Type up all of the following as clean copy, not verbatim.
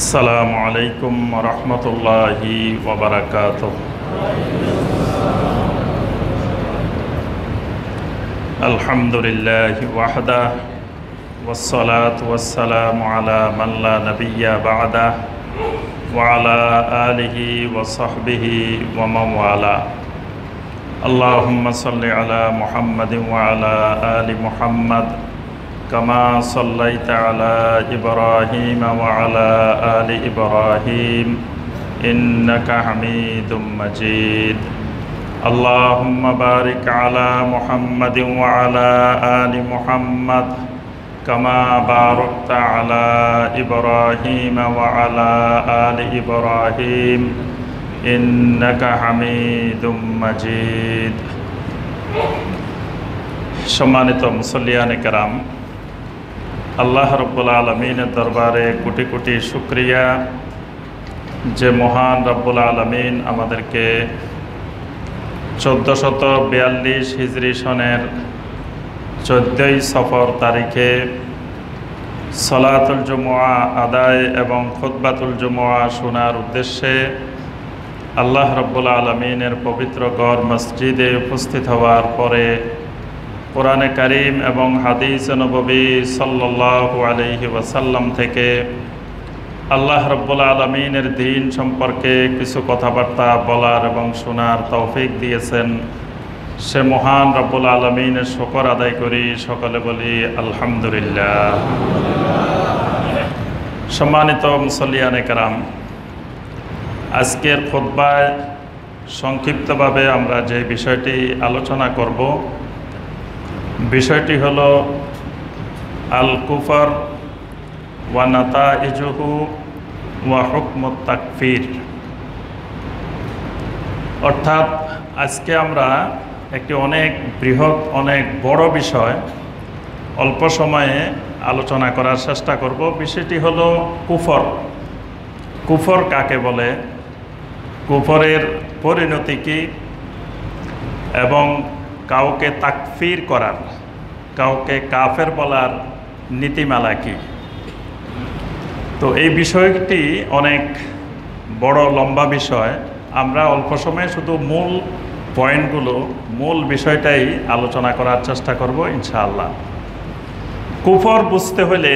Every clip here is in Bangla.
আসসালামু আলাইকুম রহমতুল্লাহি ওয়াবারাকাতুহ। আলহামদুলিল্লাহি ওয়াহদা ওয়াসসালাতু ওয়াসসালামু আলা মান লা নাবিয়্যা বা'দা ওয়া আলা আলিহি ওয়া সাহবিহি ওয়া মান ওয়ালা। আল্লাহুম্মা সাল্লি আলা মুহাম্মাদিন ওয়া আলা আলি মুহাম্মাদ কামা সাল্লাইতা আলা ইব্রাহিম ওয়া আলা আলি ইব্রাহিম ইন্নাকা হামিদুম মাজিদ। আল্লাহুম্মা বারিক আলা মুহাম্মাদিন ওয়া আলা আলি মুহাম্মাদ কামা বারাকতা আলা ইব্রাহিম ওয়া আলা আলি ইব্রাহিম ইন্নাকা হামিদুম মাজিদ। সম্মানিত মুসল্লিয়ানে কেরাম, আল্লাহ রব্বুল আলমিনের দরবারে কোটি কোটি শুকরিয়া যে মহান রব্বুল আলমিন আমাদেরকে 1442 হিজরি সনের 14ই সফর তারিখে সলাতুল জুমুআ আদায় এবং খুতবাতুল জুমুআ শোনার উদ্দেশ্যে আল্লাহ রব্বুল আলমিনের পবিত্র ঘর মসজিদে উপস্থিত হওয়ার পরে কোরআনে কারীম এবং হাদিস নববী সাল্লাল্লাহু আলাইহি ওয়াসাল্লাম থেকে আল্লাহ রব্বুল আলমিনের দ্বীন সম্পর্কে কিছু কথাবার্তা বলার এবং শোনার তৌফিক দিয়েছেন, সে মহান রব্বুল আলমিনের শুকর আদায় করি, সকলে বলি আলহামদুলিল্লাহ। সম্মানিত মুসল্লিয়ানে কেরাম, আজকের খুতবায় সংক্ষিপ্তভাবে আমরা যে বিষয়টি আলোচনা করব, বিষয়টি হলো আল কুফর ওয়া নাতাইজুহু ওয়া হুকমুত তাকফির। অর্থাৎ আজকে আমরা একটি অনেক বৃহৎ, অনেক বড় বিষয় অল্প সময়ে আলোচনা করার চেষ্টা করব। বিষয়টি হলো কুফর। কুফর কাকে বলে, কুফরের পরিণতি কী, এবং কাউকে তাকফির করার, কাউকে কাফের বলার নীতিমালা কি। তো এই বিষয়টি অনেক বড় লম্বা বিষয়। আমরা অল্প সময়ে শুধু মূল পয়েন্টগুলো, মূল বিষয়টাই আলোচনা করার চেষ্টা করব ইনশাআল্লাহ। কুফর বুঝতে হলে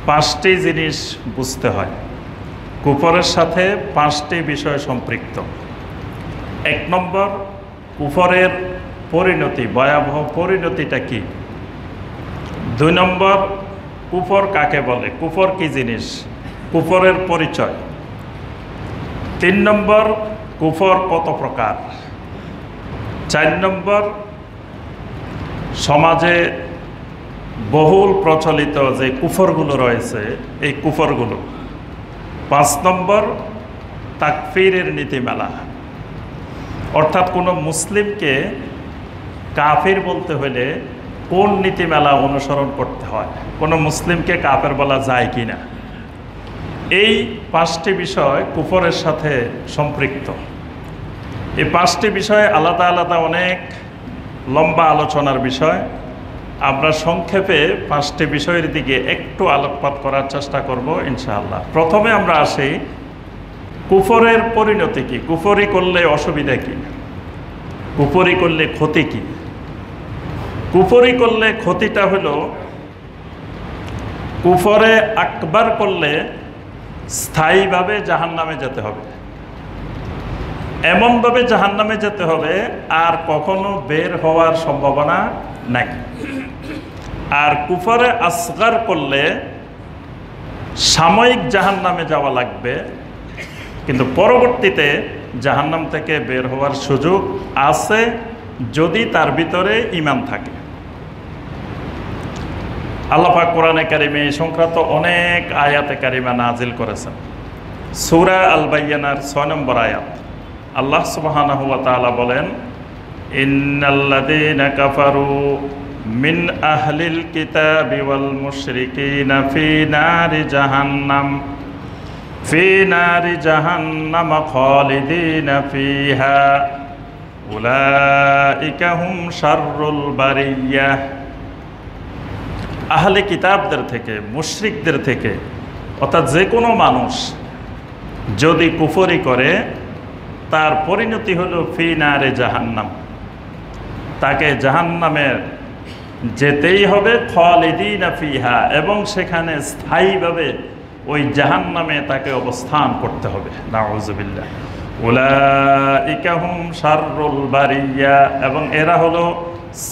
5টি জিনিস বুঝতে হয়। কুফরের সাথে 5টি বিষয় সম্পৃক্ত। 1 নম্বর, কুফরের পরিণতি, ভয়াবহ পরিণতিটা কি। 2 নম্বর, কুফর কাকে বলে, কুফর কি জিনিস, কুফরের পরিচয়। 3 নম্বর, কুফর কত প্রকার। 4 নম্বর, সমাজে বহুল প্রচলিত যে কুফরগুলো রয়েছে, এই কুফরগুলো। 5 নম্বর, তাকফিরের নীতিমালা। অর্থাৎ কোনো মুসলিমকে কাফির বলতে হলে কোন নীতিমালা অনুসরণ করতে হয়, কোনো মুসলিমকে কাফের বলা যায় কি না, এই 5টি বিষয় কুফরের সাথে সম্পৃক্ত। এই 5টি বিষয় আলাদা আলাদা অনেক লম্বা আলোচনার বিষয়। আমরা সংক্ষেপে 5টি বিষয়ের দিকে একটু আলোকপাত করার চেষ্টা করব ইনশাআল্লাহ। প্রথমে আমরা আসি কুফরের পরিণতি কি, কুফরি করলে অসুবিধা কি, কুফরি করলে ক্ষতি কি। কুফরি করলে ক্ষতিটা হলো, কুফরে আকবার করলে স্থায়ীভাবে জাহান্নামে যেতে হবে, এমনভাবে জাহান্নামে যেতে হবে আর কখনো বের হওয়ার সম্ভাবনা নাই। আর কুফরে আসগার করলে সাময়িক জাহান্নামে যাওয়া লাগবে, কিন্তু পরবর্তীতে জাহান্নাম থেকে বের হওয়ার সুযোগ আছে যদি তার ভিতরে ঈমান থাকে। আল্লাহ পাক কোরআনে কারিমে এই সংক্রান্ত অনেক আয়াতে কারিমা নাজিল করেছেন। সূরা আল বাইয়ানার 6 নম্বর আয়াত আল্লাহ সুবহানাহু ওয়া তাআলা বলেন, ইন্নাল্লাযীনা কাফারু মিন আহলিল কিতাবি ওয়াল মুশরিকিনা ফি নারি জাহান্নাম খালিদিনা ফিহা উলাইকা হুম শাররুল বারিয়াহ। আহলে কিতাবদের থেকে, মুশরিকদের থেকে অর্থাৎ যে কোনো মানুষ যদি কুফরি করে তার পরিণতি হলো ফি নারে জাহান্নাম, তাকে জাহান্নামের যেতেই হবে, খালিদিনা ফিহা, এবং সেখানে স্থায়ীভাবে ওই জাহান্নামে তাকে অবস্থান করতে হবে। নাউযুবিল্লাহ। উলাইকা হুম শাররুল বারিয়া, এবং এরা হলো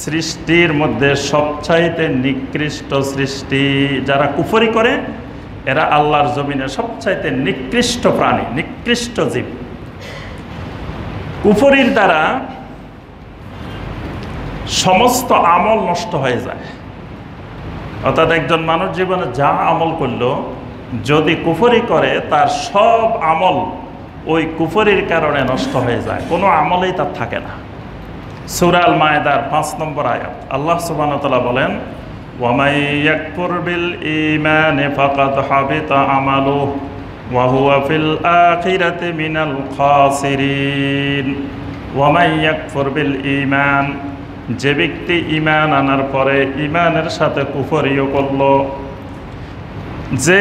সৃষ্টির মধ্যে সবচাইতে নিকৃষ্ট সৃষ্টি। যারা কুফরি করে এরা আল্লাহর জমিনে সবচাইতে নিকৃষ্ট প্রাণী, নিকৃষ্ট জীব। কুফরির দ্বারা সমস্ত আমল নষ্ট হয়ে যায়। অর্থাৎ একজন মানুষ জীবনে যা আমল করলো, যদি কুফরি করে তার সব আমল ওই কুফরির কারণে নষ্ট হয়ে যায়, কোনো আমলেই তার থাকে না। সূরা আল মায়েদার 5 নম্বর আয়াত আল্লাহ সুবহানাহু ওয়া তাআলা বলেন, ওয়ামাই ইয়াকফুর বিল ঈমানি ফাকাদ হাবিতা আমালুহু ওয়া হুয়া ফিল আখিরাতি মিনাল খাসিরিন। ওয়ামাই ইয়াকফুর বিল ঈমান, যে ব্যক্তি ঈমান আনার পরে ঈমানের সাথে কুফরিও করলো, যে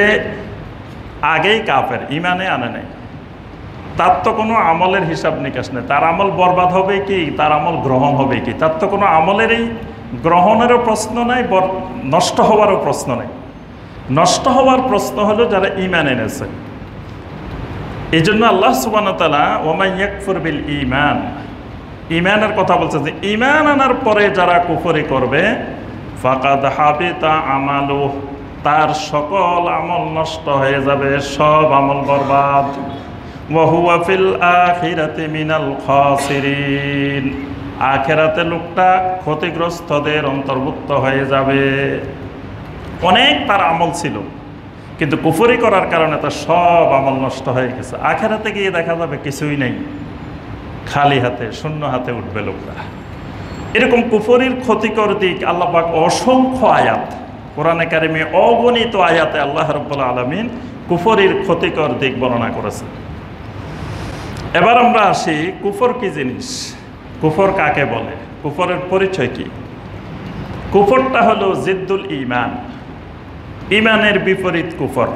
আগেই কাফের, ঈমানে আনে নাই, তার তো কোনো আমলের হিসাব নিকাশ নেই। তার আমল বরবাদ হবে কি, তার আমল গ্রহণ হবে কি, তার তো কোনো আমলেরই গ্রহণেরও প্রশ্ন নাই, নষ্ট হওয়ারও প্রশ্ন নেই। নষ্ট হওয়ার প্রশ্ন হলো যারা ঈমান এনেছে। এই জন্য আল্লাহ সুবহানাহু ওয়া তাআলা ওয়ামাই ইয়াকফুর বিল ঈমান, ঈমানের কথা বলছে যে ঈমান আনার পরে যারা কুফরি করবে, ফাকাদ হাবিতা আমালুহু, তার সকল আমল নষ্ট হয়ে যাবে, সব আমল বরবাদ। ওয়া হুয়া ফিল আখিরাতি মিনাল খাসিরিন, আখিরাতে লোকটা ক্ষতিগ্রস্তদের অন্তর্ভুক্ত হয়ে যাবে। অনেক তার আমল ছিল, কিন্তু কুফরি করার কারণে তার সব আমল নষ্ট হয়ে গেছে। আখিরাতে গিয়ে দেখা যাবে কিছুই নেই, খালি হাতে, শূন্য হাতে উঠবে লোকটা। এরকম কুফরির ক্ষতিকর দিক আল্লাহ পাক অসংখ্য আয়াত, কোরআনে কারিমে অগণিত আয়াতে আল্লাহ রাব্বুল আলামিন কুফরির ক্ষতিকর দিক বর্ণনা করেছে। এবার আমরা আসি কুফর কি জিনিস, কুফর কাকে বলে, কুফরের পরিচয় কি। কুফরটা হলো জিদ্দুল ঈমান, ঈমানের বিপরীত কুফর।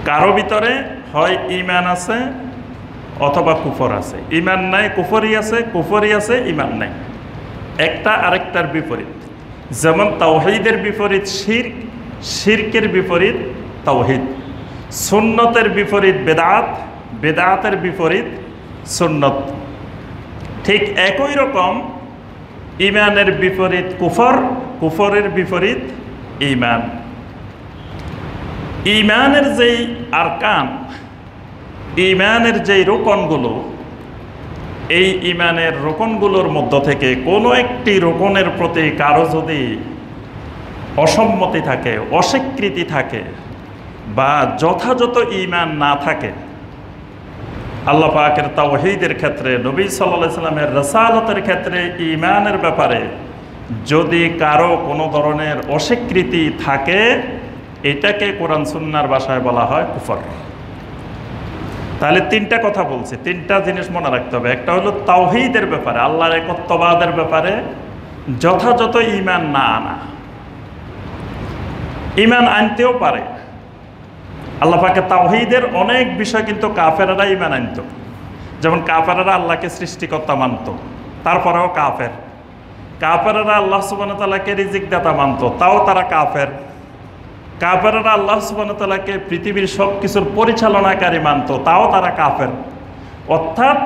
কারো ভিতরে হয় ঈমান আছে অথবা কুফর আছে, ঈমান নাই কুফরি আছে, কুফরি আছে ঈমান নাই, একটা আরেকটার বিপরীত। যেমন তাওহীদের বিপরীত শিরক, শিরকের বিপরীত তাওহীদ, সুন্নতের বিপরীত বেদাত, বেদাতের বিপরীত সুন্নত। ঠিক একই রকম ঈমানের বিপরীত কুফর, কুফরের বিপরীত ঈমান। ঈমানের যেই আরকান, ঈমানের যেই রোকনগুলো, এই ঈমানের রোকনগুলোর মধ্য থেকে কোনো একটি রোকনের প্রতি কারো যদি অসম্মতি থাকে, অস্বীকৃতি থাকে, বা যথাযথ ঈমান না থাকে, আল্লাহ পাকের তাওহীদের ক্ষেত্রে, নবী সাল্লাল্লাহু আলাইহি সাল্লামের রাসালাতের ক্ষেত্রে ঈমানের ব্যাপারে যদি কারো কোনো ধরনের অস্বীকৃতি থাকে, এটাকে কোরআন সুন্নাহর ভাষায় বলা হয় কুফর। তাহলে তিনটা কথা বলছি, তিনটা জিনিস মনে রাখতে হবে। একটা হলো তাওহীদের ব্যাপারে, আল্লাহর একত্ববাদের ব্যাপারে যথাযথ ঈমান না আনা। ঈমান আনতেও পারে, আল্লাহ পাকের তাওহীদের অনেক বিষয় কিন্তু কাফেররা ঈমান আনত। যেমন কাফেররা আল্লাহকে সৃষ্টিকর্তা মানত, তারপরেও কাফের। কাফেররা আল্লাহ সুবহানাহু ওয়া তাআলাকে রিজিক দাতা মানত, তাও তারা কাফের। কাফেররা আল্লাহ সুবহানাহু ওয়া তাআলাকে পৃথিবীর সব কিছুর পরিচালনাকারী মানত, তাও তারা কাফের। অর্থাৎ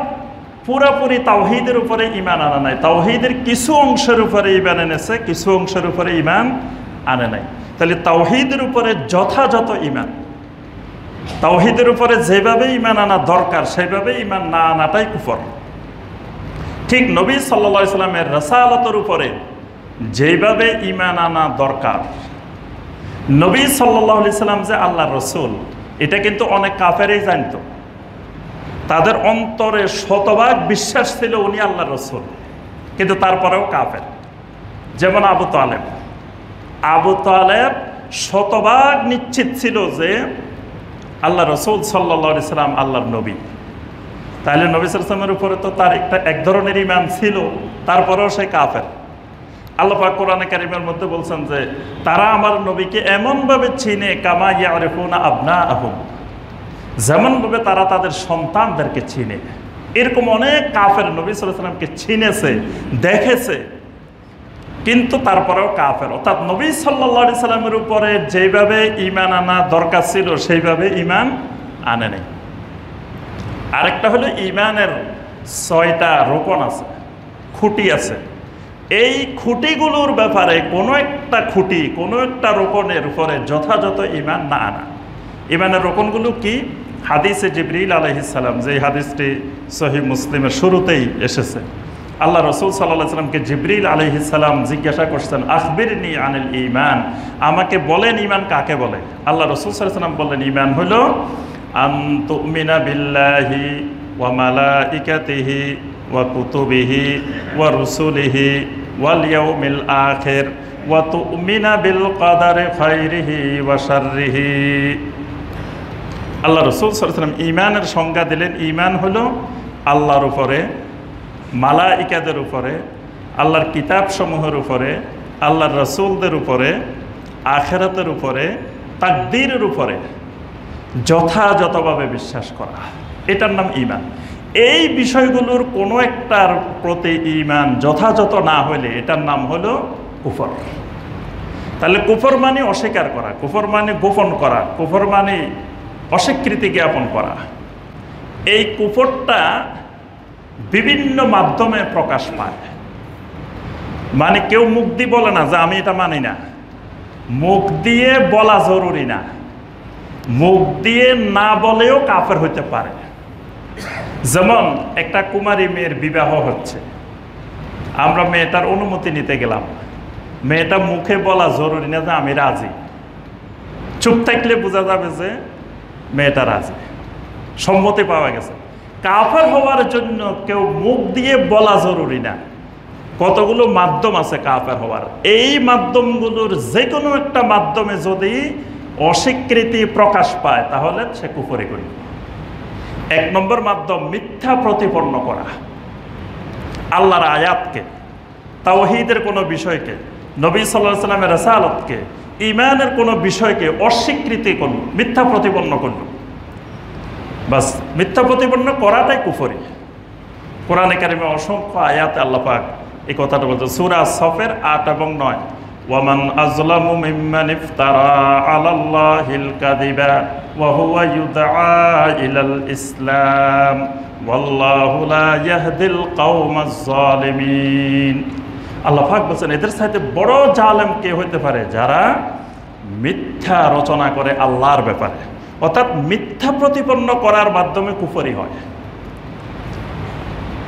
পুরোপুরি তাওহীদের উপরে ঈমান আনা নাই, তাওহীদের কিছু অংশের উপরে ঈমান এনেছে, কিছু অংশের উপরে ঈমান আনে নাই। তাহলে তাওহীদের উপরে যথাযথ ঈমান, তাওহীদের উপরে যেভাবে ঈমান আনা দরকার সেভাবে ঈমান না আনাটাই কুফর। ঠিক নবী সাল্লাল্লাহু আলাইহি সাল্লামের রাসালাতের উপরে যেভাবে ঈমান আনা দরকার, নবী সাল্লাল্লাহু আলাইহি সাল্লাম যে আল্লাহর রাসূল, এটা কিন্তু অনেক কাফেরই জানতো। তাদের অন্তরে শতভাগ বিশ্বাস ছিল উনি আল্লাহর রাসূল, কিন্তু তারপরেও কাফের। যেমন আবু তালেব, আবু তালেব শতভাগ নিশ্চিত ছিল যে আল্লাহ রাসূল সাল্লাল্লাহু আলাইহি সাল্লাম আল্লাহর নবী। তাহলে নবী সাল্লাল্লাহু আলাইহি সাল্লামের উপরে তো তার এক ধরনের ঈমান ছিল, তারপরেও সে কাফের। আল্লাহ পাক কোরআনে কারীমের মধ্যে বলছেন যে তারা আমার নবীকে এমনভাবে চিনে কামা ইয়ারিফুনা আবনাআহুম, যেমনভাবে তারা তাদের সন্তানদেরকে চিনে। এরকম অনেক কাফের নবী সাল্লাল্লাহু আলাইহি ওয়াসাল্লামকে চিনেছে, দেখেছে, কিন্তু তারপরেও কাফের, অর্থাৎ নবী সাল্লাল্লাহু আলাইহি সাল্লামের উপরে যেভাবে ঈমান আনা দরকার ছিল সেইভাবে ঈমান আনে নাই। আরেকটা হলো ঈমানের 6টা রোকন আছে, খুঁটি আছে। এই খুঁটিগুলোর ব্যাপারে কোনো একটা খুঁটি, কোনো একটা রোকনের উপরে যথাযথ ঈমান না আনা। ঈমানের রোকনগুলো কি? হাদিসে জিবরিল আলাইহিস সালাম, যে হাদিসটি সহিহ মুসলিমের শুরুতেই এসেছে, আল্লাহ রসুল সাল্লাল্লাহু আলাইহি সাল্লামকে জিবরিল আলাইহিস সালাম জিজ্ঞাসা করছেন, আখবিরনি আনিল ঈমান, আমাকে বলেন ঈমান কাকে বলে? আল্লাহ রসুল সাল্লাল্লাহু আলাইহি সাল্লাম বললেন, ঈমান হলো আন তুমিনা বিল্লাহি ওয়া মালাইকাতিহি ওয়া কুতুবিহি ওয়া রুসুলিহি ওয়াল ইয়াউমিল আখির ওয়া তুমিনা বিল কদারি খাইরিহি ওয়া শাররিহি। আল্লাহ রসুল সাল্লাল্লাহু আলাইহি সাল্লাম ঈমানের সংজ্ঞা দিলেন, ঈমান হলো আল্লাহর উপরে, মালাইকাদের উপরে, আল্লাহর কিতাবসমূহের উপরে, আল্লাহর রসুলদের উপরে, আখিরাতের উপরে, তাকদীরের উপরে যথাযথভাবে বিশ্বাস করা, এটার নাম ঈমান। এই বিষয়গুলোর কোনো একটার প্রতি ঈমান যথাযথ না হলে এটার নাম হলো কুফর। তাহলে কুফর মানে অস্বীকার করা, কুফর মানে গোপন করা, কুফর মানে অস্বীকৃতি জ্ঞাপন করা। এই কুফরটা বিভিন্ন মাধ্যমে প্রকাশ পায়। মানে কেউ মুখ দিয়ে বলে না যে আমি এটা মানি না, মুখ দিয়ে বলা জরুরি না, মুখ দিয়ে না বলেও কাফের হইতে পারে। যেমন একটা কুমারী মেয়ের বিবাহ হচ্ছে, আমরা মেয়েটার অনুমতি নিতে গেলাম, মেয়েটা মুখে বলা জরুরি না যে আমি রাজি, চুপ থাকলে বোঝা যাবে যে মেয়েটা রাজি, সম্মতি পাওয়া গেছে। কাফের হওয়ার জন্য কেউ মুখ দিয়ে বলা জরুরি না, কতগুলো মাধ্যম আছে কাফের হওয়ার। এই মাধ্যমগুলোর যে কোনো একটা মাধ্যমে যদি অস্বীকৃতি প্রকাশ পায় তাহলে সে কুফরি করবে। 1 নম্বর মাধ্যম মিথ্যা প্রতিপন্ন করা, আল্লাহর আয়াতকে, তাওহীদের কোনো বিষয়কে, নবী সাল্লাল্লাহু আলাইহি ওয়াসাল্লামের রাসালাতকে, ঈমানের কোনো বিষয়কে অস্বীকৃতি করল, মিথ্যা প্রতিপন্ন করল, বাস মিথ্যা প্রতিপন্ন করাটাই কুফরি। কোরআনে কারিমে অসংখ্য আয়াতে আল্লাহ পাক এই কথাটা বলছে, সূরা সফের 8 এবং 9, ওয়ামান আযলামু মিম্মান ইফতারা আলাল্লাহিল কাযিবা ওয়া হুয়া ইউদআ ইলাল ইসলাম ওয়াল্লাহু লা ইয়াহদিল কওমাজ জালিমিন। আল্লাহ পাক বলেন এদের সাথে বড় জালেম কে হতে পারে? যারা মিথ্যা রচনা করে আল্লাহর ব্যাপারে, অর্থাৎ মিথ্যা প্রতিপন্ন করার মাধ্যমে কুফরি হয়।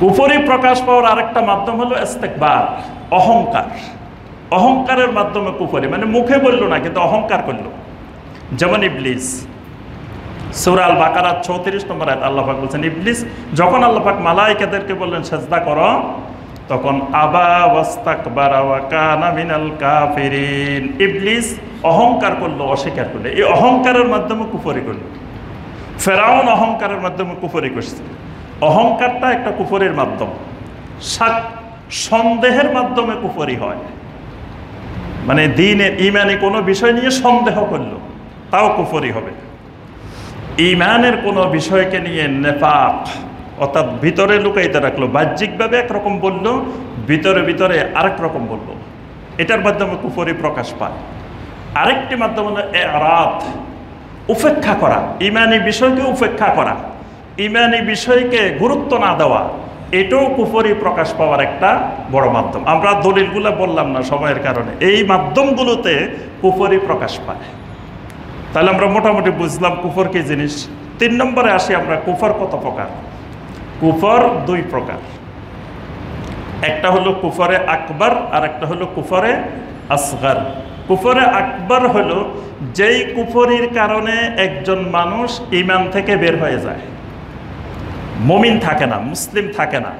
কুফরি প্রকাশ পাওয়ার আরেকটা মাধ্যম হলো ইস্তিকবার, অহংকার। অহংকারের মাধ্যমে কুফরি, মানে মুখে বলল না কিন্তু অহংকার করলো। যেমন ইবলিস, সূরা আল বাকারা 34 নম্বর আয়াত আল্লাহ পাক বলছেন, ইবলিস যখন আল্লাহ পাক মালায়েকাদেরকে বললেন সেজদা করো, তখন আবা ওয়াস্তাকবারা ওয়া কানা মিনাল কাফিরিন, ইবলিস অহংকার করলো, অস্বীকার করলো। এই অহংকারের মাধ্যমে কুফরি করলো। ফেরাউন অহংকারের মাধ্যমে কুফরি করছে। অহংকারটা একটা কুফরের মাধ্যম। সন্দেহের মাধ্যমে কুফরি হয়, মানে দ্বীনে ঈমানে কোনো বিষয় নিয়ে সন্দেহ করলো, তাও কুফরি হবে। ঈমানের কোনো বিষয়কে নিয়ে নেফাক, অর্থাৎ ভিতরে লুকাইতে রাখলো, বাহ্যিকভাবে একরকম বললো, ভিতরে ভিতরে আরেক রকম বললো, এটার মাধ্যমে কুফরি প্রকাশ পায়। আরেকটি মাধ্যম হলো এরাদ, উপেক্ষা করা, ঈমানি বিষয়কে উপেক্ষা করা, ঈমানি বিষয়কে গুরুত্ব না দেওয়া, এটাও কুফরি প্রকাশ পাওয়ার একটা বড় মাধ্যম। আমরা দলিলগুলো বললাম না সময়ের কারণে, এই মাধ্যমগুলোতে কুফরি প্রকাশ পায়। তাহলে আমরা মোটামুটি বুঝলাম কুফর কি জিনিস। 3 নম্বরে আসি আমরা, কুফর কত প্রকার? কুফর 2 প্রকার, একটা হলো কুফরে আকবার আর একটা হলো কুফরে আসগার। কুফরে আকবার হলো যেই কুফরির কারণে একজন মানুষ ঈমান থেকে বের হয়ে যায়, মুমিন থাকে না, মুসলিম থাকে না,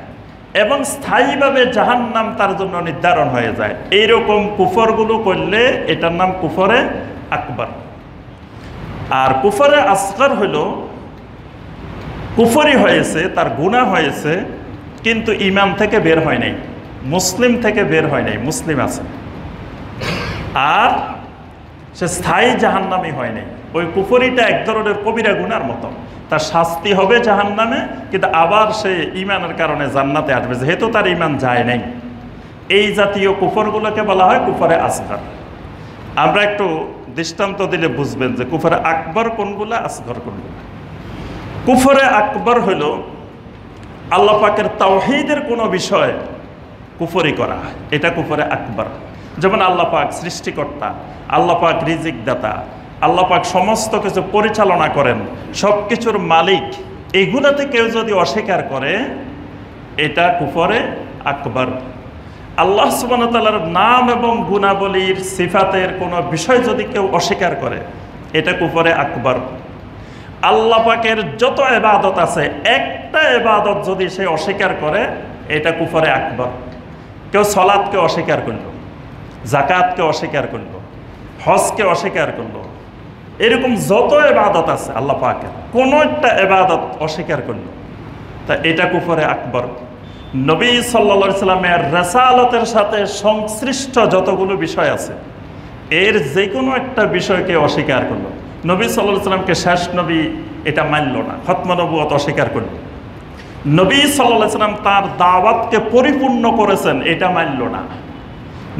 এবং স্থায়ীভাবে জাহান্নাম তার জন্য নির্ধারণ হয়ে যায়। এইরকম কুফরগুলো করলে এটার নাম কুফরে আকবার। আর কুফরে আসগার হলো কুফরি হয়েছে, তার গুনাহ হয়েছে, কিন্তু ঈমান থেকে বের হয় নাই, মুসলিম থেকে বের হয় নাই, মুসলিম আছে, আর সে স্থায়ী জাহান্নামী হয় নাই। ওই কুফরিটা এক ধরনের কবিরা গুনার মতো, তার শাস্তি হবে জাহান্নামে, কিন্তু আবার সে ইমানের কারণে জান্নাতে আসবে, যেহেতু তার ইমান যায় নাই। এই জাতীয় কুফরগুলোকে বলা হয় কুফরে আসগর। আমরা একটু দৃষ্টান্ত দিলে বুঝবেন যে কুফরে আকবর কোনগুলো, আসগর কোনগুলো। কুফরে আকবর হইল আল্লাহ পাকের তাওহীদের কোনো বিষয় কুফরি করা, এটা কুফরে আকবর। যেমন আল্লাহ পাক সৃষ্টিকর্তা, আল্লাহ পাক রিজিক দাতা, আল্লাহ পাক সমস্ত কিছু পরিচালনা করেন, সব কিছুর মালিক, এগুলাতে কেউ যদি অস্বীকার করে এটা কুফরে আকবর। আল্লাহ সুবহানাহু ওয়া তাআলার নাম এবং গুণাবলীর সিফাতের কোনো বিষয় যদি কেউ অস্বীকার করে এটা কুফরে আকবর। আল্লাহ পাকের যত ইবাদত আছে একটা ইবাদত যদি সে অস্বীকার করে এটা কুফরে আকবর। কেউ সালাতকে অস্বীকার করলো, যাকাতকে অস্বীকার করলো, হজকে অস্বীকার করলো, এরকম যত ইবাদত আছে আল্লাহ পাকের কোনো একটা ইবাদত অস্বীকার করলো, তা এটা কুফরে আকবর। নবী সাল্লাল্লাহু আলাইহি সাল্লামের রিসালাতের সাথে সংশ্লিষ্ট যতগুলো বিষয় আছে এর যে কোনো একটা বিষয়কে অস্বীকার করলো, নবী সাল্লাল্লাহু আলাইহি সাল্লামকে শেষ নবী এটা মানল না, খতম নবুয়ত অস্বীকার করল, নবী সাল্লাল্লাহু আলাইহি সাল্লাম তার দাওয়াতকে পরিপূর্ণ করেছেন এটা মানল না,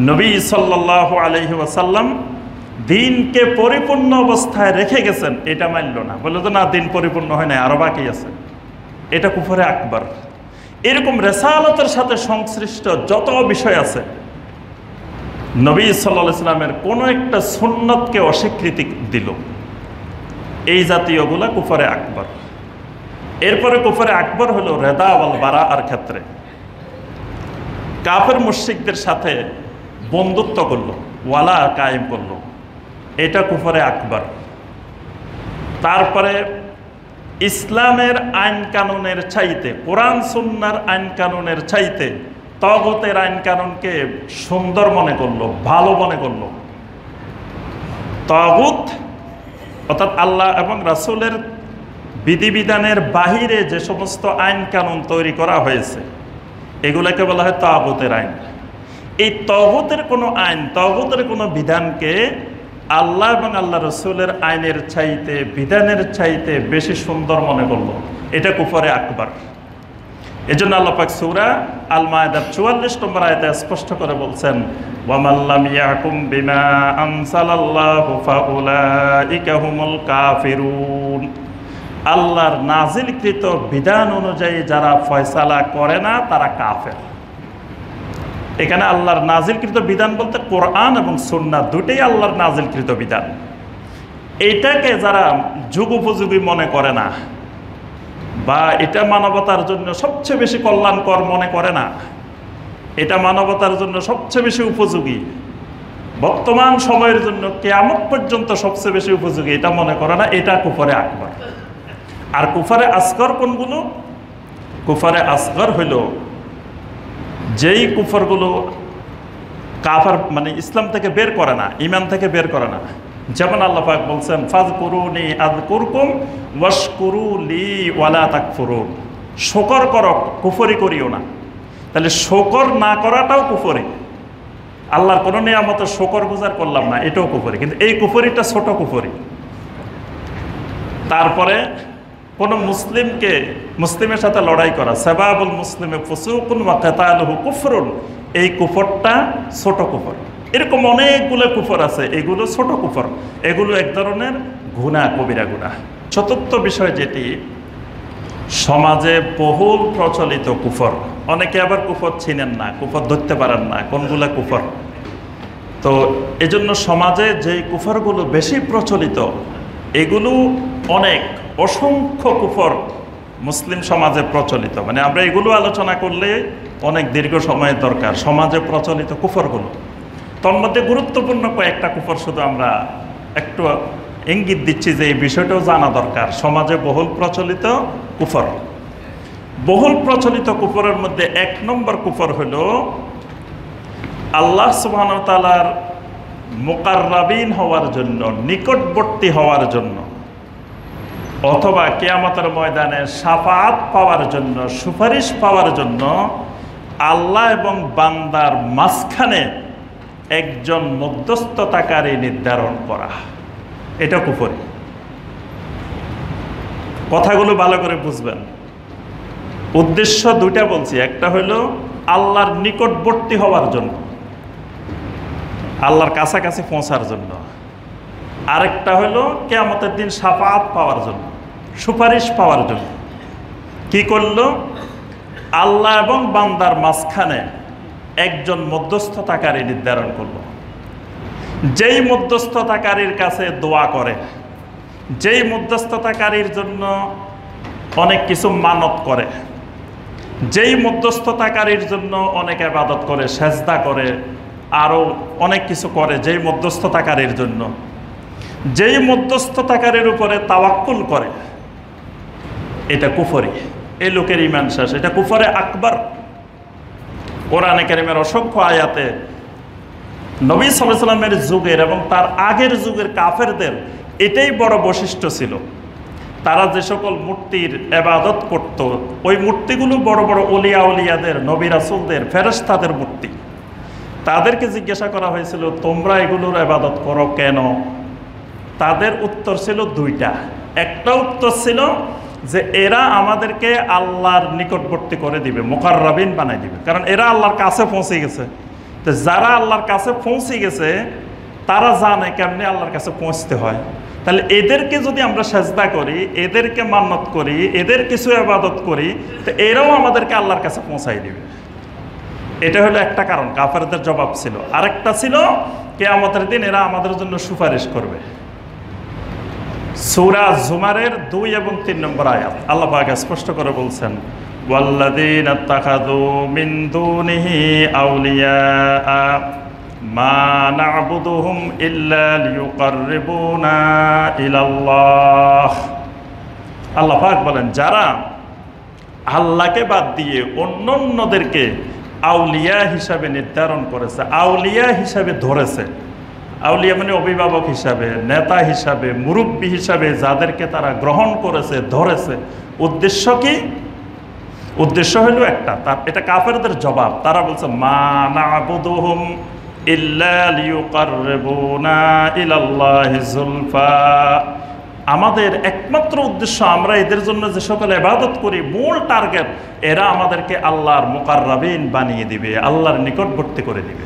নবী সাল্লাল্লাহু আলাইহি ওয়াসাল্লাম দিনকে পরিপূর্ণ অবস্থায় রেখে গেছেন এটা মানল না, বলল যে না দিন পরিপূর্ণ হয় না, আরো বাকি আছে, এটা কুফরে আকবর। এরকম রিসালাতের সাথে সংশ্লিষ্ট যত বিষয় আছে নবী সাল্লাল্লাহু আলাইহি সাল্লামের কোনো একটা সুন্নতকে অস্বীকৃতি দিল, এই জাতীয়গুলা কুফরে আকবর। এরপরে কুফরে আকবর হলো রেদা ওয়াল বারাআর ক্ষেত্রে কাফের মুশরিকদের সাথে বন্ধুত্ব করলো, ওয়ালা কায়েম করলো, এটা কুফরে আকবর। তারপরে ইসলামের আইন কানুনের চাইতে, কোরআন সুন্নাহর আইন কানুনের চাইতে তাগুতের আইন কানুনকে সুন্দর মনে করলো, ভালো মনে করলো। তাগুত অর্থাৎ আল্লাহ এবং রাসূলের বিধিবিধানের বাহিরে যে সমস্ত আইন কানুন তৈরি করা হয়েছে এগুলোকে বলা হয় তাগুতের আইন। এই তাগুতের কোনো আইন, তাগুতের কোনো বিধানকে আল্লাহ এবং আল্লাহ রসুলের আইনের চাইতে, বিধানের চাইতে বেশি সুন্দর মনে করলো, এটা কুফরে আকবর। এজন্য আল্লাহ পাক সূরা আল মায়েদার ৪৪ নম্বর আয়াতে স্পষ্ট করে বলছেন, ওয়ামান লাম ইয়াহকুম বিমা আনজালাল্লাহু ফাউলাইকা হুমুল কাফিরুন। আল্লাহর নাজিলকৃত বিধান অনুযায়ী যারা ফয়সালা করে না তারা কাফের। এখানে আল্লাহর নাজিলকৃত বিধান বলতে কোরআন এবং সুন্নাহ দুটেই আল্লাহর নাজিলকৃত বিধান। এইটাকে যারা যুগোপযোগী মনে করে না বা এটা মানবতার জন্য সবচেয়ে বেশি কল্যাণকর মনে করে না, এটা মানবতার জন্য সবচেয়ে বেশি উপযোগী, বর্তমান সময়ের জন্য কিয়ামত পর্যন্ত সবচেয়ে বেশি উপযোগী এটা মনে করে না, এটা কুফরে আকবর। আর কুফরে আসগর কোনগুলো? কুফরে আসগর হইল যেই কুফরগুলো কাফার মানে ইসলাম থেকে বের করে না, ইমান থেকে বের করে না। যেমন আল্লাহ পাক বলছেন, ফাযকুরুনি আযকুরকুম ওয়াশকুরু লি ওয়ালা তাকফুরুন। শুকর করো, কুফরি করিও না। তাহলে শুকর না করাটাও কুফরি। আল্লাহর কোনো নিয়ামতে শুকর গুজার করলাম না, এটাও কুফরি, কিন্তু এই কুফরিটা ছোট কুফরি। তারপরে কোন মুসলিমকে মুসলিমের সাথে লড়াই করা, সাবাবুল মুসলিমে ফুসুকুন ওয়া কিতালুহু কুফরুন, এই কুফরটা ছোট কুফর। এরকম অনেকগুলো কুফর আছে, এগুলো ছোট কুফর, এগুলো এক ধরনের গুনাহ, কবিরা গুনাহ। চতুর্থ বিষয় যেটি সমাজে বহুল প্রচলিত কুফর, অনেকে আবার কুফর চিনেন না, কুফর ধরতে পারেন না কোনগুলা কুফর। তো এজন্য সমাজে যে কুফরগুলো বেশি প্রচলিত এগুলো অনেক, অসংখ্য কুফর মুসলিম সমাজে প্রচলিত, মানে আমরা এগুলো আলোচনা করলে অনেক দীর্ঘ সময়ের দরকার। সমাজে প্রচলিত কুফরগুলো, তন্মধ্যে গুরুত্বপূর্ণ কয়েকটা কুফর শুধু আমরা একটু ইঙ্গিত দিচ্ছি যে এই বিষয়টাও জানা দরকার। সমাজে বহুল প্রচলিত কুফর, বহুল প্রচলিত কুফরের মধ্যে এক নম্বর কুফর হল আল্লাহ সুবহানাহু ওয়া তাআলার মুকাররাবিন হওয়ার জন্য, নিকটবর্তী হওয়ার জন্য, অথবা কিয়ামতের ময়দানে শাফাআত পাওয়ার জন্য, সুপারিশ পাওয়ার জন্য আল্লাহ এবং বান্দার মাঝখানে একজন মধ্যস্থতাকারী নির্ধারণ করা, এটা কুফরি। কথাগুলো ভালো করে বুঝবেন। উদ্দেশ্য দুইটা বলছি, একটা হলো আল্লাহর নিকটবর্তী হওয়ার জন্য, আল্লাহর কাছাকাছি পৌঁছার জন্য, আরেকটা হলো কিয়ামতের দিন শাফাআত পাওয়ার জন্য, সুপারিশ পাওয়ার জন্য। কি করলো? আল্লাহ এবং বান্দার মাঝখানে একজন মধ্যস্থতাকারী নির্ধারণ করলো। যেই মধ্যস্থতাকারীর কাছে দোয়া করে, যেই মধ্যস্থতাকারীর জন্য অনেক কিছু মানত করে, যেই মধ্যস্থতাকারীর জন্য অনেক ইবাদত করে, সেজদা করে, আরও অনেক কিছু করে, যেই মধ্যস্থতাকারীর জন্য, যেই মধ্যস্থতাকারীর উপরে তাওয়াক্কুল করে, এটা কুফরি। এই লোকের ঈমান শেষ, এটা কুফরে আকবার। কোরআনে কারীমের অসংখ্য আয়াতে নবী সাল্লাল্লাহু আলাইহি ওয়াসাল্লামের যুগের এবং তার আগের যুগের কাফেরদের এটাই বড় বৈশিষ্ট্য ছিল। তারা যে সকল মূর্তির ইবাদত করত, ওই মূর্তিগুলো বড় বড় ওলিয়া উলিয়াদের, নবী রাসূলদের, ফেরেশতাদের মূর্তি। তাদেরকে জিজ্ঞাসা করা হয়েছিল, তোমরা এগুলোর ইবাদত করো কেন? তাদের উত্তর ছিল দুইটা। একটা উত্তর ছিল যে এরা আমাদেরকে আল্লাহর নিকটবর্তী করে দিবে, মুকাররাবিন বানাই দিবে, কারণ এরা আল্লাহর কাছে পৌঁছে গেছে। তো যারা আল্লাহর কাছে পৌঁছে গেছে তারা জানে কেমনি আল্লাহর কাছে পৌঁছতে হয়। তাহলে এদেরকে যদি আমরা সেজদা করি, এদেরকে মান্নত করি, এদের কিছু ইবাদত করি, তো এরাও আমাদেরকে আল্লাহর কাছে পৌঁছাই দিবে। এটা হলো একটা কারণ, কাফেরদের জবাব ছিল। আরেকটা ছিল কিয়ামতের দিন এরা আমাদের জন্য সুপারিশ করবে। সূরা জুমারের 2 এবং 3 নম্বর আয়াত আল্লাহ পাক স্পষ্ট করে বলছেন, ওয়াল্লাযীনা ইত্তাখাযু মিন দুনিহি আউলিয়া মা না'বুদুহুম ইল্লা লিয়ুকাররিবুনা ইলাল্লাহ। আল্লাহ পাক বলেন, যারা আল্লাহকে বাদ দিয়ে অন্যদেরকে আউলিয়া হিসাবে নির্ধারণ করেছে, আউলিয়া হিসাবে ধরেছে, আউলিয়া মানে অভিভাবক হিসাবে, নেতা হিসাবে, মুরব্বী হিসাবে যাদেরকে তারা গ্রহণ করেছে, ধরেছে, উদ্দেশ্য কি? উদ্দেশ্য হলো একটা, এটা কাফেরদের জবাব। তারা বলছে, মা না'বুদুহুম ইল্লা লিয়ুকাররিবুনা ইলাল্লাহি যুলফা। আমাদের একমাত্র উদ্দেশ্য, আমরা এদের জন্য যে সকল ইবাদত করি, মূল টার্গেট, এরা আমাদেরকে আল্লাহর মুকাররাবিন বানিয়ে দিবে, আল্লাহর নিকটবর্তী করে দিবে।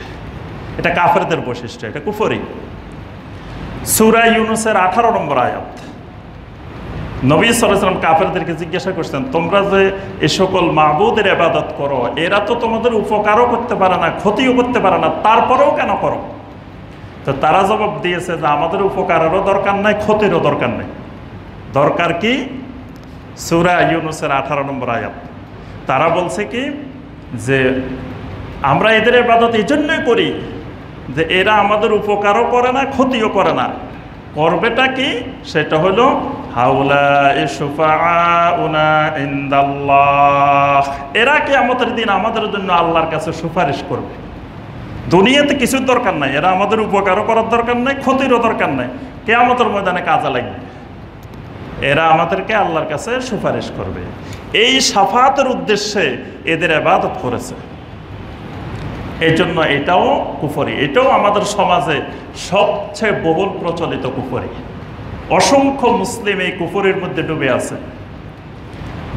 এটা কাফেরদের বৈশিষ্ট্য, এটা কুফরি। সূরা ইউনূসের 18 নম্বর আয়াত নবী সাল্লাল্লাহু আলাইহি ওয়াসাল্লাম কাফেরদেরকে জিজ্ঞাসা করছেন, তোমরা যে এই সকল মাবুদের ইবাদত করো, এরা তো তোমাদের উপকারও করতে পারে না, ক্ষতিও করতে পারে না, তারপরেও কেন করো? তো তারা জবাব দিয়েছে যে আমাদের উপকারেরও দরকার নাই, ক্ষতিরও দরকার নেই। দরকার কি? সূরা ইউনূসের 18 নম্বর আয়াত। তারা বলছে কি যে আমরা এদের ইবাদত এই জন্যই করি যে এরা আমাদের উপকারও করে না, ক্ষতিও করে না। করবেটা কি? সেটা হলো হাউলাই শুফাআউনা ইনদাল্লাহ। এরা কিয়ামতের দিন আমাদের জন্য আল্লাহর কাছে সুপারিশ করবে। দুনিয়াতে কিছুর দরকার নাই, এরা আমাদের উপকারও করার দরকার নাই, ক্ষতিরও দরকার নাই, কিয়ামতের ময়দানে কাজে লাগবে। এরা আমাদেরকে আল্লাহর কাছে সুপারিশ করবে। এই শাফাআতের উদ্দেশ্যে এদের ইবাদত করেছে। এই জন্য এটাও কুফরি, এটাও আমাদের সমাজে সবচেয়ে বহুল প্রচলিত কুফরি। অসংখ্য মুসলিম এই কুফরির মধ্যে ডুবে আছে।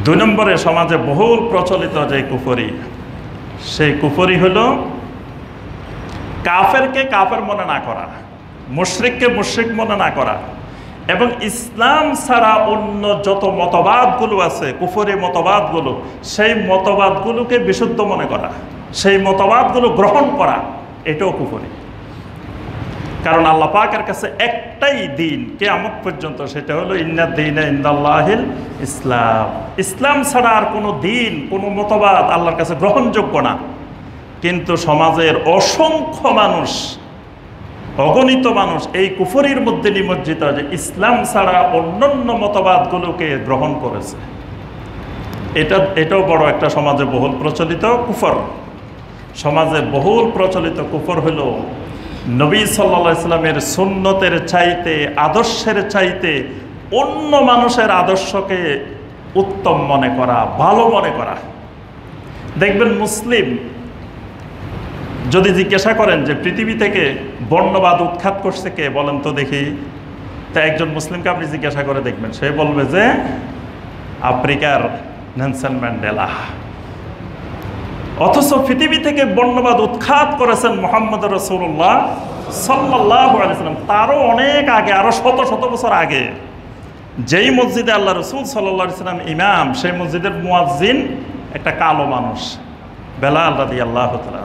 2 নম্বরে সমাজে বহুল প্রচলিত যে কুফরি, সেই কুফরি হলো কাফেরকে কাফের মনে না করা, মুশরিককে মুশরিক মনে না করা, এবং ইসলাম ছাড়া অন্য যত মতবাদগুলো আছে, কুফরি মতবাদগুলো, সেই মতবাদগুলোকে বিশুদ্ধ মনে করা, সেই মতবাদগুলো গ্রহণ করা, এটাও কুফরি। কারণ আল্লাহ পাকের কাছে একটাই দিন কিয়ামত পর্যন্ত, সেটা হলো ইন্নাদ দীনা ইনদাল্লাহিল ইসলাম। ইসলাম ছাড়া আর কোনো দিন, কোনো মতবাদ আল্লাহর কাছে গ্রহণযোগ্য না। কিন্তু সমাজের অসংখ্য মানুষ, অগণিত মানুষ এই কুফরির মধ্যে নিমজ্জিত, যে ইসলাম ছাড়া অন্যান্য মতবাদগুলোকে গ্রহণ করেছে। এটাও বড় একটা সমাজে বহুল প্রচলিত কুফর। সমাজে বহুল প্রচলিত কুফর হলো নবী সাল্লাল্লাহু আলাইহি সাল্লামের সুন্নতের চাইতে, আদর্শের চাইতে অন্য মানুষের আদর্শকে উত্তম মনে করা, ভালো মনে করা। দেখবেন মুসলিম যদি জিজ্ঞাসা করেন যে পৃথিবী থেকে বর্ণবাদ উৎখাত করছে কে, বলেন তো দেখি। তা একজন মুসলিমকে আপনি জিজ্ঞাসা করে দেখবেন, সে বলবে যে আফ্রিকার নেলসন ম্যান্ডেলা। অথচ পৃথিবী থেকে বর্ণবাদ উৎখাত করেছেন মুহাম্মদ রাসূলুল্লাহ সাল্লাল্লাহু আলাইহি ওয়াসাল্লাম, তারও অনেক আগে, আরো শত শত বছর আগে। যেই মসজিদে আল্লাহ রসুল সাল্লাল্লাহু আলাইহি ওয়াসাল্লাম ইমাম, সেই মসজিদের মুয়াজ্জিন একটা কালো মানুষ, বেলাল রাদিয়াল্লাহু তাআলা,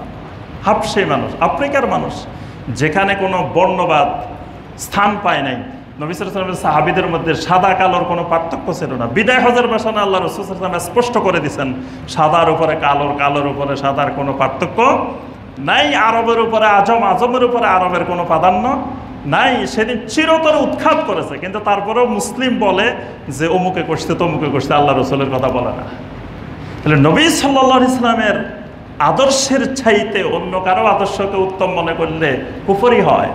হাবশী মানুষ, আফ্রিকার মানুষ, যেখানে কোনো বর্ণবাদ স্থান পায় নাই। নবী সাল্লাল্লাহু আলাইহি ওয়াসাল্লামের সাহাবীদের মধ্যে সাদা কালোর কোনো পার্থক্য ছিল না। বিদায় হজের ভাষণে আল্লাহ রাসূল সাল্লাল্লাহু আলাইহি ওয়াসাল্লাম স্পষ্ট করে দিয়েছেন, সাদার উপরে কালোর, কালোর উপরে সাদার কোনো পার্থক্য নাই, আরবের উপরে আজম, আজমের উপরে আরবের কোনো প্রাধান্য নাই। সেদিন চিরতরে উৎখাত করেছে, কিন্তু তারপরেও মুসলিম বলে যে অমুকে করছে তমুকে করছে, আল্লাহ রসুলের কথা বলে না। তাহলে নবী সাল্লাল্লাহু আলাইহি ওয়াসাল্লামের আদর্শের চাইতে অন্য কারো আদর্শকে উত্তম মনে করলে কুফরি হয়।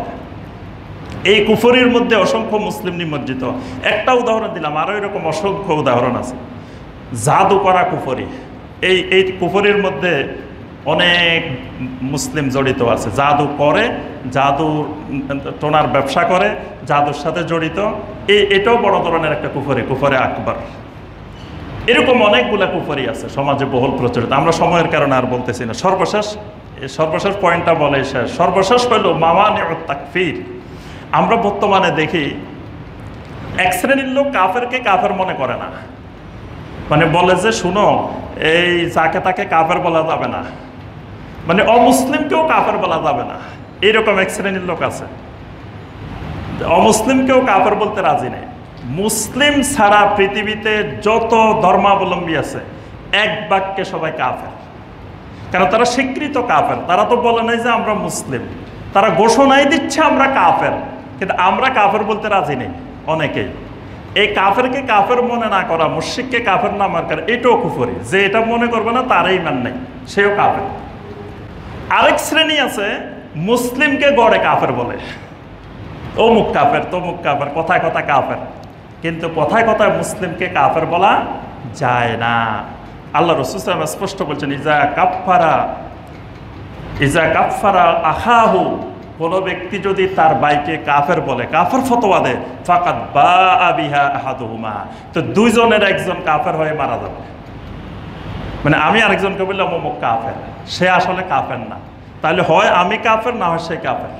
এই কুফরির মধ্যে অসংখ্য মুসলিম নিমজ্জিত। একটা উদাহরণ দিলাম, আরও এরকম অসংখ্য উদাহরণ আছে। জাদু করা কুফরি, এই কুফরির মধ্যে অনেক মুসলিম জড়িত আছে। জাদু করে, জাদু টোনার ব্যবসা করে, জাদুর সাথে জড়িত, এটাও বড় ধরনের একটা কুফরি, কুফরে আকবর। এরকম অনেকগুলা কুফরি আছে সমাজে বহুল প্রচলিত, আমরা সময়ের কারণে আর বলতেছি না। সর্বশেষ পয়েন্টটা বলে শেষ। সর্বশেষ হইল মাওয়ানিউত তাকফীর। আমরা বর্তমানে দেখি এক শ্রেণীর লোক কাফেরকে কাফের মনে করে না, মানে বলে যে শুনো, এই যাকে তাকে কাফের বলা যাবে না, মানে অমুসলিমকেও কাফের বলা যাবে না, এইরকম এক শ্রেণীর লোক আছে। অমুসলিমকেও কাফের বলতে রাজি নেই। মুসলিম ছাড়া পৃথিবীতে যত ধর্মাবলম্বী আছে এক বাক্যে সবাই কাফের, কারণ তারা স্বীকৃত কাফের। তারা তো বলে নাই যে আমরা মুসলিম, তারা ঘোষণাই দিচ্ছে আমরা কাফের, কিন্তু আমরা কাফের বলতে রাজি নেই অনেকেই। এই কাফেরকে কাফের মনে না করা, মুশরিককে কাফের না মনে করা, এটাও কুফরি। যে এটা মনে করবে না তার ঈমান নাই, সেও কাফের। আরেক শ্রেণী আছে মুসলিমকে গড়ে কাফের বলে, অমুক কাফের তমুক কাফের, কথায় কথায় কাফের, কিন্তু কথায় কথায় মুসলিমকে কাফের বলা যায় না। আল্লাহ রাসূল সাল্লাল্লাহু আলাইহি ওয়াসাল্লাম স্পষ্ট বলছেন, ইজা কাফারা আখাহু, কোনো ব্যক্তি যদি তার ভাইকে কাফের বলে, কাফের ফতোয়া দেয়, ফাকাদ বাআ বিহা আহাদুহুমা, তো দুইজনের একজন কাফের হয়ে মারা যাবে। মানে আমি আরেকজনকে বললাম অমুক কাফের, সে আসলে কাফের না, তাহলে হয় আমি কাফের, না হয় সে কাফের।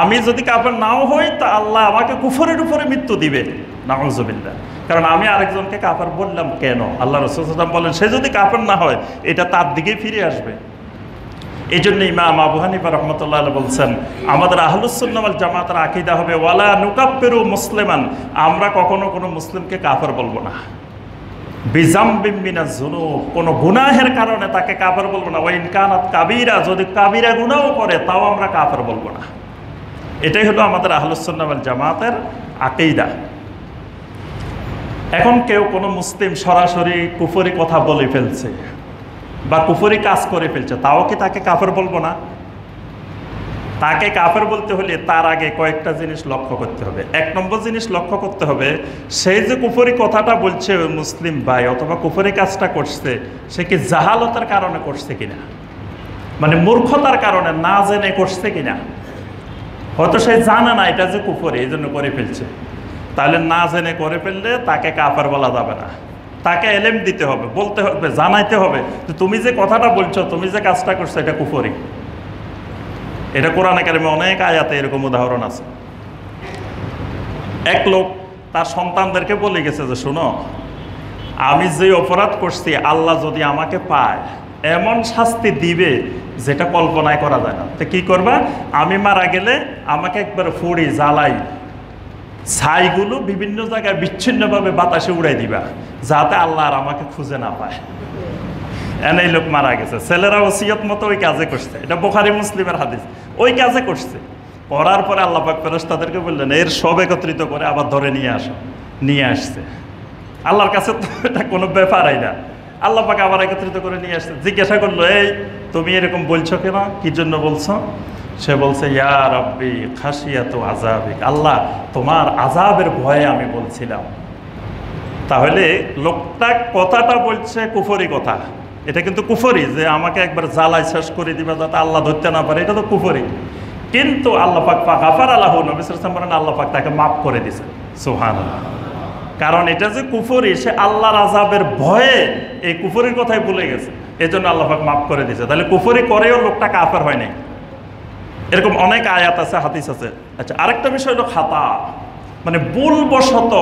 আমি যদি কাফের নাও হই, তা আল্লাহ আমাকে কুফরের উপরে মৃত্যু দিবে, নাউযুবিল্লাহ। কারণ আমি আরেকজনকে কাফের বললাম কেন? আল্লাহ রাসূল সাল্লাল্লাহু আলাইহি ওয়াসাল্লাম বলেন, সে যদি কাফের না হয় এটা তার দিকেই ফিরে আসবে। এই জন্য ইমাম আবু হানিফা রাহমাতুল্লাহ আলাইহি বলছেন, আমাদের আহলুস সুন্নাহ ওয়াল জামাতের আকীদা হবে ওয়ালা নুকাফিরু মুসলিমান, আমরা কখনো কোনো মুসলিমকে কাফের বলবো না। বিজামবিন মিনাজ যুনুব, কোনো গুনাহের কারণে তাকে কাফের বলবো না। ওয়া ইন কানাত কাবীরা, যদি কাবীরা গুনাহও করে তাও আমরা কাফের বলবো না। এটাই হলো আমাদের আহলুস সুন্নাহ ওয়াল জামাতের আকীদা। এখন কেউ কোনো মুসলিম সরাসরি কুফরি কথা বলে ফেলছে বা কুফরি কাজ করে ফেলছে, তাও কি তাকে কাফের বলবো না? তাকে কাফের বলতে হলে তার আগে কয়েকটা জিনিস লক্ষ্য করতে হবে। এক নম্বর জিনিস লক্ষ্য করতে হবে, সেই যে কুফরি কথাটা বলছে মুসলিম ভাই অথবা কুফরি কাজটা করছে, সে কি জাহালতের কারণে করছে কিনা, মানে মূর্খতার কারণে না জেনে করছে কিনা। হয়তো সে জানে না এটা যে কুফরি, এই জন্য করে ফেলছে। তাহলে না জেনে করে ফেললে তাকে কাফের বলা যাবে না, তাকে এলেম দিতে হবে, বলতে হবে, জানাইতে হবে যে তুমি যে কথাটা বলছো, তুমি যে কাজটা করছো, এটা কুফরি। এটা কোরআনে কারিমে অনেক আয়াতে এরকম উদাহরণ আছে। এক লোক তার সন্তানদেরকে বলে গেছে যে শোনো, আমি যে অপরাধ করছি আল্লাহ যদি আমাকে পায় এমন শাস্তি দিবে যেটা কল্পনায় করা যায় না। তো কি করবা, আমি মারা গেলে আমাকে একবার ফুড়ি জ্বালাই, ছাইগুলো বিভিন্ন জায়গায় বিচ্ছিন্নভাবে বাতাসে উড়াই দিবা, যাতে আল্লাহ আর আমাকে খুঁজে না পায়। এই লোক মারা গেছে, ছেলেরা ওসিয়ত মতো ওই কাজে করছে। এটা বুখারী মুসলিমের হাদিস। ওই কাজে করছে, করার পরে আল্লাহ পাক ফেরেশতাদেরকে বললেন এর সব একত্রিত করে আবার ধরে নিয়ে আসো। নিয়ে আসছে। আল্লাহর কাছে তো এটা কোনো ব্যাপারই না। আল্লাহ পাক আবার একত্রিত করে নিয়ে আসছে। জিজ্ঞাসা করলো, এই তুমি এরকম বলছো কেন, কি জন্য বলছো? সে বলছে, ইয়া রাব্বি খাশিয়াতু আযাবিক, আল্লাহ তোমার আযাবের ভয়ে আমি বলছিলাম। তাহলে লোকটা কথাটা বলছে কুফরি কথা, এটা কিন্তু কুফরি, যে আমাকে একবার জ্বালাই শেষ করে দিবে যাতে আল্লাহ ধরতে না পারে, এটা তো কুফরি। কিন্তু আল্লাহ পাক গাফার আল্লাহ নবী সাল্লাল্লাহু আলাইহি ওয়াসাল্লাম বলেন আল্লাহ পাক তাকে মাফ করে দিয়েছে। সুবহানাল্লাহ। কারণ এটা যে কুফরি, সে আল্লাহর আযাবের ভয়ে এই কুফরির কথাই ভুলে গেছে, এজন্য আল্লাহ পাক মাফ করে দিয়েছে। তাহলে কুফরি করেও লোকটা কাফের হয় নাই। এরকম অনেক আয়াত আছে, হাদিস আছে। আচ্ছা, আরেকটা বিষয় হলো খাতা, মানে ভুলবশত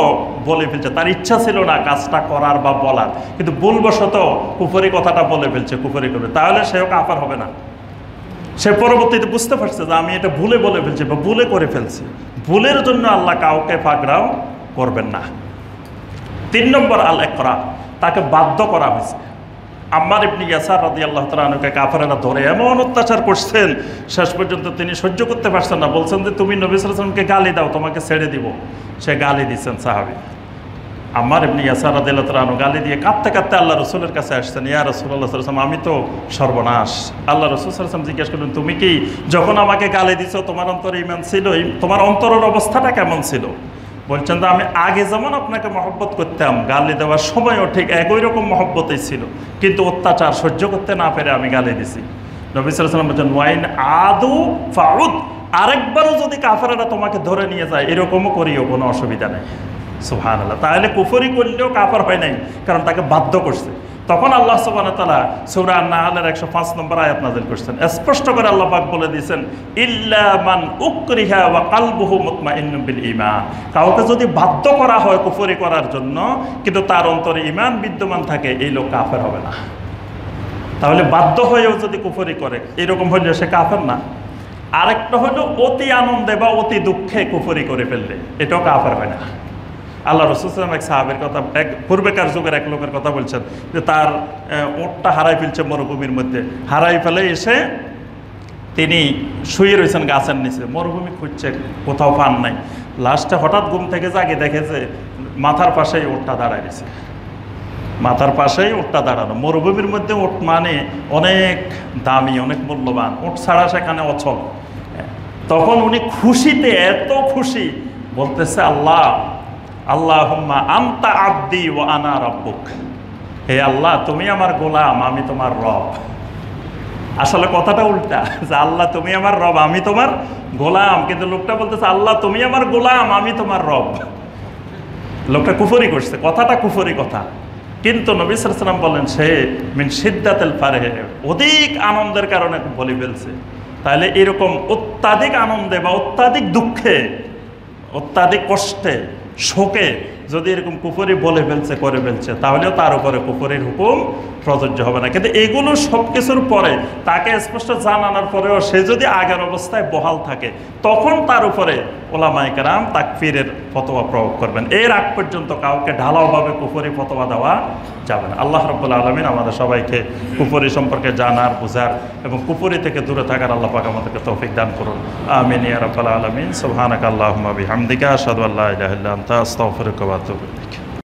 বলে ফেলছে, তার ইচ্ছা ছিল না কাজটা করার বা বলার, কিন্তু ভুলবশত কুফরি কথাটা বলে ফেলছে, কুফরি করবে, তাহলে সেও কাফের হবে না। সে পরবর্তীতে বুঝতে পারছে যে আমি এটা ভুলে বলে ফেলছি বা ভুলে করে ফেলছি। ভুলের জন্য আল্লাহ কাউকে পাকড়াও করবেন না। 3 নম্বর আল ইকরা, তাকে বাধ্য করা হয়েছে। আম্মার ইবনে ইয়াসার রাদিয়াল্লাহু তাআলা আনহুকে কাফেররা ধরে এমন অত্যাচার করছেন, শেষ পর্যন্ত তিনি সহ্য করতে পারছেন না, বলছেন যে তুমি নবী সাল্লাল্লাহু আলাইহি ওয়াসাল্লামকে গালি দাও, তোমাকে ছেড়ে দিব। সে গালি দিচ্ছেন সাহাবী। আম্মার ইবনে ইয়াসার রাদিয়াল্লাহু তাআলা আনহু গালি দিয়ে কাঁদতে কাঁদতে আল্লাহ রাসূলের কাছে আসছেন। ইয়া রাসূলুল্লাহ সাল্লাল্লাহু আলাইহি ওয়াসাল্লাম, আমি তো সর্বনাশ। আল্লাহ রাসূল সাল্লাল্লাহু আলাইহি ওয়াসাল্লাম জিজ্ঞেস করলেন, তুমি কি যখন আমাকে গালি দিছো তোমার অন্তরে ঈমান ছিল? তোমার অন্তরের অবস্থাটা কেমন ছিল? বলছেন যে আমি আগে যেমন আপনাকে মহব্বত করতাম, গালি দেওয়ার সময়ও ঠিক একই রকম মহব্বতেই ছিল, কিন্তু অত্যাচার সহ্য করতে না পেরে আমি গালি দিছি। নবী সাল্লাল্লাহু আলাইহি ওয়াসাল্লাম বলছেন, ওয়াইন আদু ফাউদ, আরেকবারও যদি কাফেররা তোমাকে ধরে নিয়ে যায় এরকমও করিও, কোনো অসুবিধা নেই। সুবহানাল্লাহ। তাহলে কুফরি করলেও কাফের হয় নাই, কারণ তাকে বাধ্য করছে। তখন আল্লাহ সুবহানাহু ওয়া তাআলা সূরা আন-নাহলের 105 নম্বর আয়াত নাযিল করেছেন। স্পষ্ট করে আল্লাহ পাক বলে দিয়েছেন, ইল্লা মান উকরিহা ওয়া কলবুহু মুতমাইন্নুন বিল ঈমান। কাউকে যদি বাধ্য করা হয় কুফরি করার জন্য, কিন্তু তার অন্তরে ঈমান বিদ্যমান থাকে, এই লোক কাফের হবে না। তাহলে বাধ্য হয়েও যদি কুফরি করে, এরকম হলে সে কাফের না। আরেকটা হলো অতি আনন্দে বা অতি দুঃখে কুফরি করে ফেললে, এটাও কাফের হয় না। আল্লাহ রাসূল সাল্লাল্লাহু আলাইহি ওয়াসাল্লাম এক সাহাবীর কথা, এক পূর্বেকার যুগের এক লোকের কথা বলছেন, যে তার ওটটা হারাই ফেলছে মরুভূমির মধ্যে, হারাই ফেলে এসে তিনি শুয়ে রয়েছেন গাছের নিচে, মরুভূমি খুঁজছে, কোথাও পান নাই। লাস্টে হঠাৎ ঘুম থেকে জাগে দেখে যে মাথার পাশেই ওটটা দাঁড়ায় রয়েছে, মাথার পাশেই ওটটা দাঁড়ানো। মরুভূমির মধ্যে ওট মানে অনেক দামি, অনেক মূল্যবান, ওট ছাড়া সেখানে অচল। তখন উনি খুশিতে এত খুশি, বলতেছে, আল্লাহ আল্লাহুম্মা আনতা আবদি ওয়া আনা রাব্বুক, হে আল্লাহ তুমি আমার গোলাম, আমি তোমার রব। আসলে কথাটা উল্টা, যে আল্লাহ তুমি আমার রব, আমি তোমার গোলাম, কিন্তু লোকটা বলতেছে আল্লাহ তুমি আমার গোলাম, আমি তোমার রব। লোকটা কুফরি করছে, কথাটা কুফরি কথা। কিন্তু নবী সাল্লাল্লাহু আলাইহি ওয়াসাল্লাম বলেন সে মিন শিদ্দাতিল ফারহে, অধিক আনন্দের কারণে বলে ফেলছে। তাহলে এরকম অত্যাধিক আনন্দে বা অত্যাধিক দুঃখে, অত্যাধিক কষ্টে, শোকে যদি এরকম কুফরি বলে ফেলছে, করে ফেলছে, তাহলেও তার উপরে কুফরির হুকুম প্রযোজ্য হবে না। কিন্তু এগুলো সব কিছুর পরে তাকে স্পষ্ট জানানোর পরেও সে যদি আগের অবস্থায় বহাল থাকে, তখন তার উপরে ওলামায়ে কেরাম তাকফিরের ফতোয়া প্রয়োগ করবেন। এর আগ পর্যন্ত কাউকে ঢালাওভাবে কুফরি ফতোয়া দেওয়া যাবে না। আল্লাহ রাব্বুল আলামিন আমাদের সবাইকে কুফরি সম্পর্কে জানার, বুঝার এবং কুফরি থেকে দূরে থাকার আল্লাহ পাক আমাদেরকে তৌফিক দান করুন। আমিন ইয়া রাব্বাল আলামিন। সুবহানাকা আল্লাহুম্মা বিহামদিকা আশহাদু আল্লা ইলাহা ইল্লা আনতা আস্তাগফিরুকা ওয়া আতুবু ইলাইক।